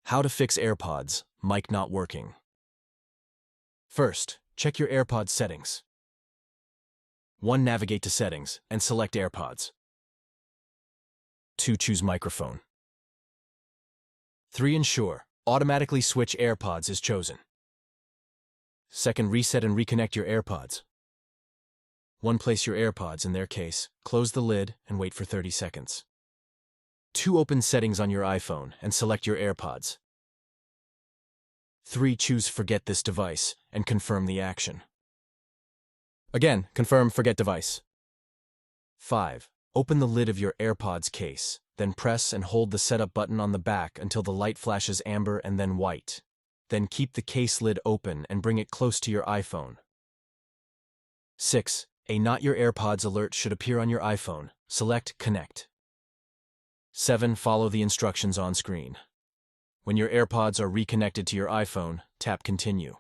How to fix AirPods, mic not working. First, check your AirPods settings. 1. Navigate to Settings and select AirPods. 2. Choose Microphone. 3. Ensure Automatically Switch AirPods is chosen. 2. Reset and reconnect your AirPods. 1. Place your AirPods in their case, close the lid, and wait for 30 seconds. 2. Open Settings on your iPhone and select your AirPods. 3. Choose Forget this device and confirm the action. Again, confirm Forget device. 5. Open the lid of your AirPods case, then press and hold the setup button on the back until the light flashes amber and then white. Then keep the case lid open and bring it close to your iPhone. 6. A Not Your AirPods alert should appear on your iPhone. Select Connect. 7. Follow the instructions on screen. When your AirPods are reconnected to your iPhone, tap Continue.